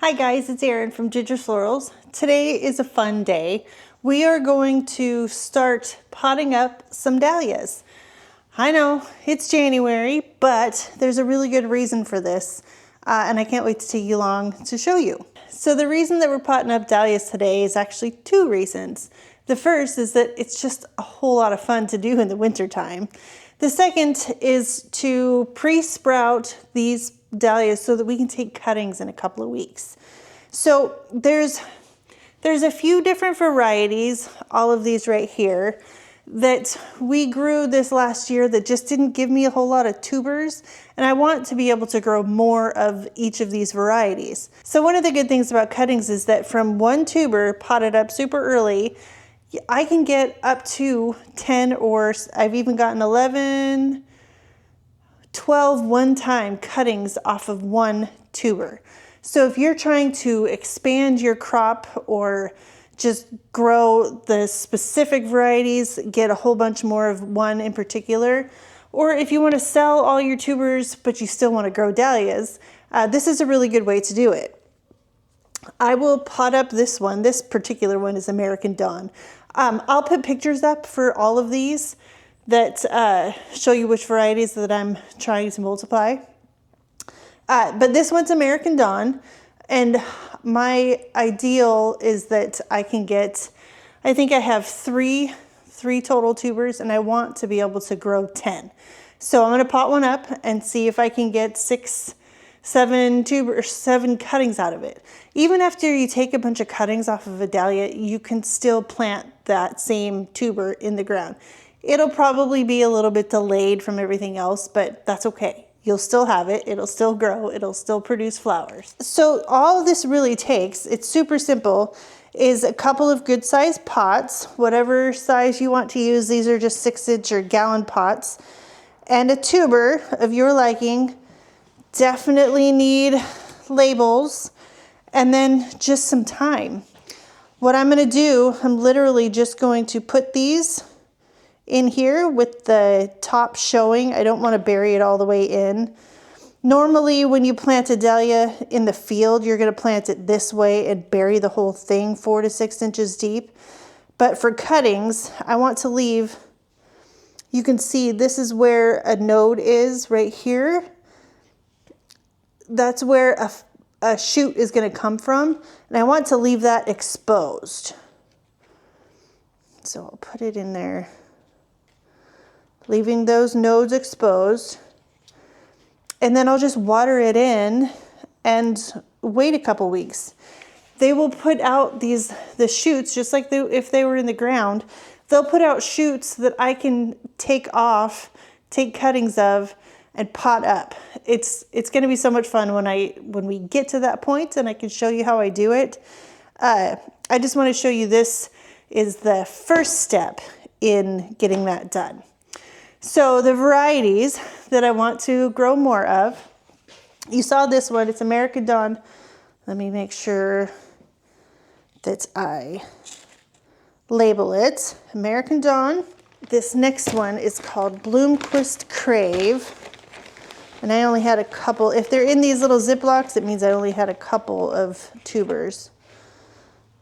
Hi guys, it's Erin from Ginger Florals. Today is a fun day. We are going to start potting up some dahlias. I know it's January, but there's a really good reason for this, and I can't wait to take you along to show you. So the reason that we're potting up dahlias today is actually two reasons. The first is that it's just a whole lot of fun to do in the wintertime. The second is to pre-sprout these dahlias so that we can take cuttings in a couple of weeks. So there's a few different varieties, all of these right here, that we grew this last year that just didn't give me a whole lot of tubers, and I want to be able to grow more of each of these varieties. So one of the good things about cuttings is that from one tuber potted up super early, I can get up to 10, or I've even gotten 11, 12 one-time cuttings off of one tuber. So if you're trying to expand your crop or just grow the specific varieties, get a whole bunch more of one in particular, or if you want to sell all your tubers but you still want to grow dahlias, this is a really good way to do it. I will pot up this one. This particular one is American Dawn. I'll put pictures up for all of these that show you which varieties that I'm trying to multiply. But this one's American Dawn, and my ideal is that I can get, I think I have three total tubers, and I want to be able to grow 10. So I'm going to pot one up and see if I can get 7 cuttings out of it. Even after you take a bunch of cuttings off of a dahlia, you can still plant that same tuber in the ground. It'll probably be a little bit delayed from everything else, but that's okay. You'll still have it, it'll still grow, it'll still produce flowers. So all this really takes, it's super simple, is a couple of good sized pots, whatever size you want to use. These are just 6-inch or gallon pots, and a tuber of your liking. Definitely need labels, and then just some time. What I'm going to do, I'm literally just going to put these in here with the top showing. I don't want to bury it all the way in. Normally when you plant a dahlia in the field, you're going to plant it this way and bury the whole thing 4 to 6 inches deep. But for cuttings, I want to leave, you can see this is where a node is right here. That's where a shoot is going to come from, and I want to leave that exposed. So I'll put it in there, leaving those nodes exposed, and then I'll just water it in and wait a couple weeks. They will put out the shoots just like if they were in the ground. They'll put out shoots that I can take off, take cuttings of, and pot up. It's going to be so much fun when we get to that point, and I can show you how I do it. I just want to show you this is the first step in getting that done. So the varieties that I want to grow more of, you saw this one, it's American Dawn. Let me make sure that I label it. American Dawn. This next one is called Bloomquist Crave. And I only had a couple. If they're in these little Ziplocs, it means I only had a couple of tubers.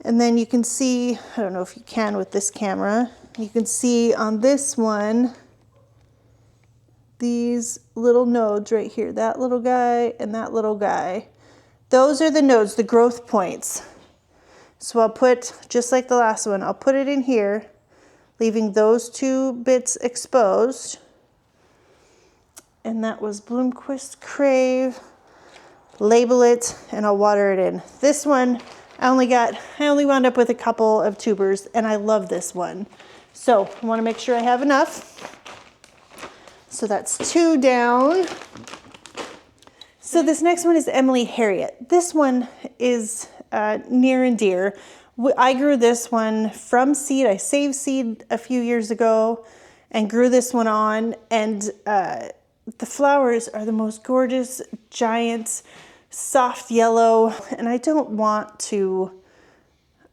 And then you can see, I don't know if you can with this camera, you can see on this one, these little nodes right here, that little guy and that little guy. Those are the nodes, the growth points. So I'll put, just like the last one, I'll put it in here, leaving those 2 bits exposed. And that was Bloomquist Crave. Label it, and I'll water it in. This one, I only wound up with a couple of tubers, and I love this one. So I want to make sure I have enough. So that's 2 down. So this next one is Emily Harriet. This one is near and dear. I grew this one from seed. I saved seed a few years ago and grew this one on, and the flowers are the most gorgeous, giant, soft yellow, and I don't want to,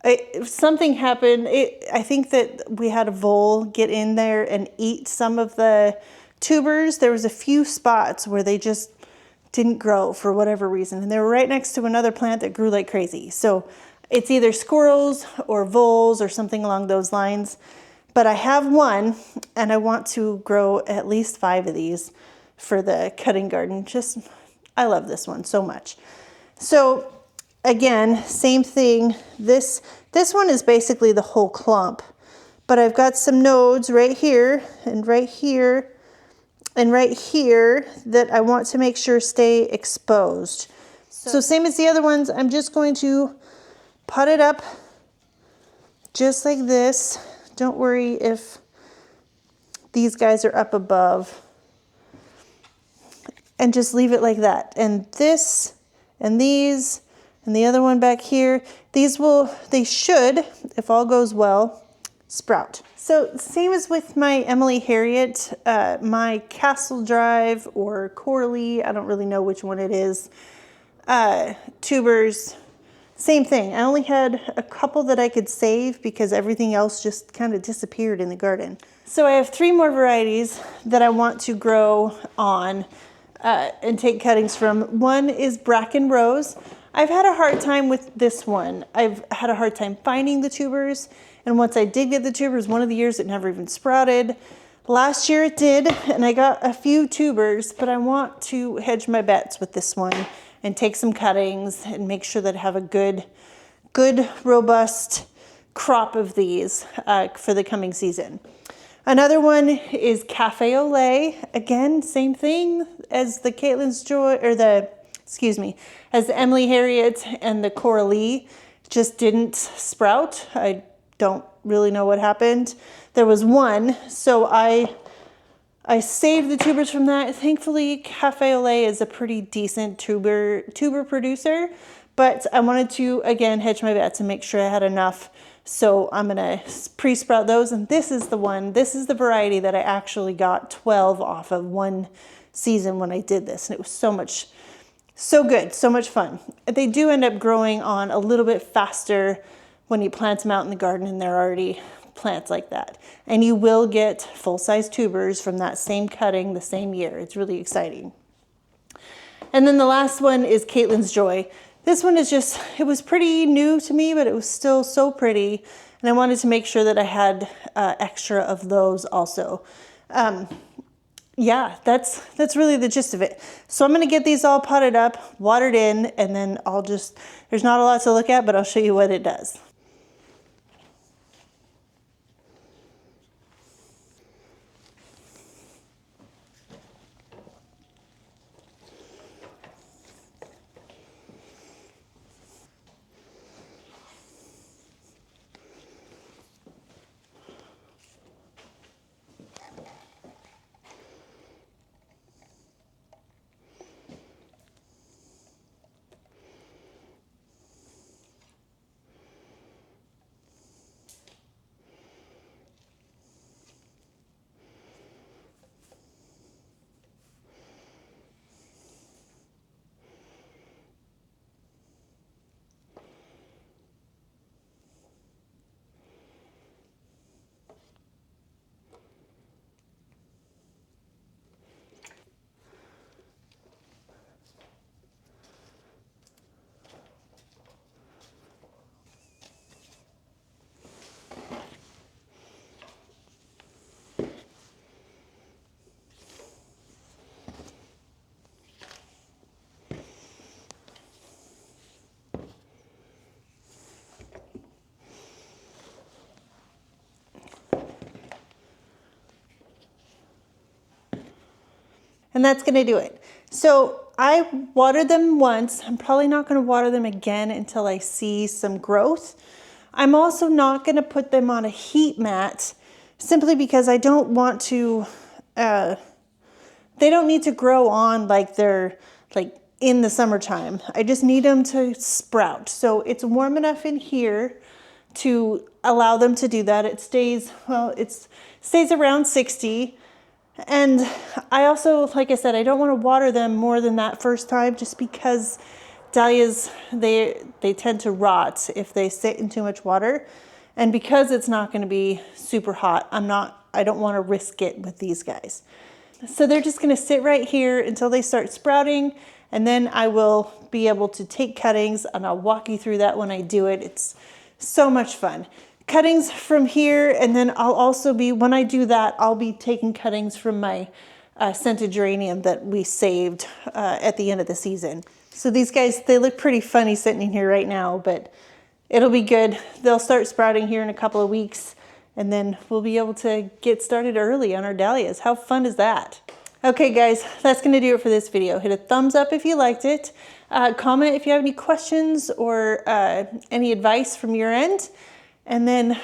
if something happened, I think that we had a vole get in there and eat some of the tubers. There was a few spots where they just didn't grow for whatever reason. And they were right next to another plant that grew like crazy. So it's either squirrels or voles or something along those lines. But I have one, and I want to grow at least 5 of these for the cutting garden. I love this one so much. So again, same thing. This one is basically the whole clump, but I've got some nodes right here and right here and right here that I want to make sure stay exposed. So same as the other ones, I'm just going to pot it up just like this. Don't worry if these guys are up above, and just leave it like that. And this and these and the other one back here, they should, if all goes well, sprout. So same as with my Emily Harriet, my Castle Drive or Coralie, I don't really know which one it is, tubers, same thing. I only had a couple that I could save because everything else just kind of disappeared in the garden. So I have 3 more varieties that I want to grow on and take cuttings from. One is Bracken Rose. I've had a hard time with this one. I've had a hard time finding the tubers. And once I did get the tubers, one of the years it never even sprouted. Last year it did, and I got a few tubers, but I want to hedge my bets with this one and take some cuttings and make sure that I have a good, robust crop of these for the coming season. Another one is Cafe au Lait. Again, same thing as the Caitlin's Joy, or as the Emily Harriet and the Coralie, just didn't sprout. I don't really know what happened. There was one, so I saved the tubers from that. Thankfully, Cafe au Lait is a pretty decent tuber producer, but I wanted to, again, hedge my bets and make sure I had enough. So I'm gonna pre-sprout those, and this is the variety that I actually got 12 off of one season when I did this, and it was so good, so much fun. They do end up growing on a little bit faster when you plant them out in the garden and they're already plants like that. And you will get full-size tubers from that same cutting the same year. It's really exciting. And then the last one is Caitlin's Joy. This one is it was pretty new to me, but it was still so pretty. And I wanted to make sure that I had extra of those also. Yeah, that's really the gist of it. So I'm gonna get these all potted up, watered in, and then there's not a lot to look at, but I'll show you what it does. And that's gonna do it. So I watered them once. I'm probably not gonna water them again until I see some growth. I'm also not gonna put them on a heat mat simply because I don't want to, they don't need to grow on like they're like in the summertime. I just need them to sprout. So it's warm enough in here to allow them to do that. It stays around 60. And I also, like I said, I don't want to water them more than that first time just because dahlias, they tend to rot if they sit in too much water. And because it's not going to be super hot, I don't want to risk it with these guys. So they're just going to sit right here until they start sprouting. and then I will be able to take cuttings, and I'll walk you through that when I do it. It's so much fun. Cuttings from here, and then I'll also be, when I do that, I'll be taking cuttings from my scented geranium that we saved at the end of the season. So these guys, they look pretty funny sitting in here right now, but it'll be good. They'll start sprouting here in a couple of weeks, and then we'll be able to get started early on our dahlias. How fun is that? Okay guys, that's gonna do it for this video. Hit a thumbs up if you liked it. Comment if you have any questions or any advice from your end. And then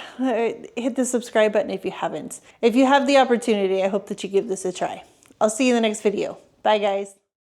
hit the subscribe button if you haven't. If you have the opportunity, I hope that you give this a try. I'll see you in the next video. Bye guys.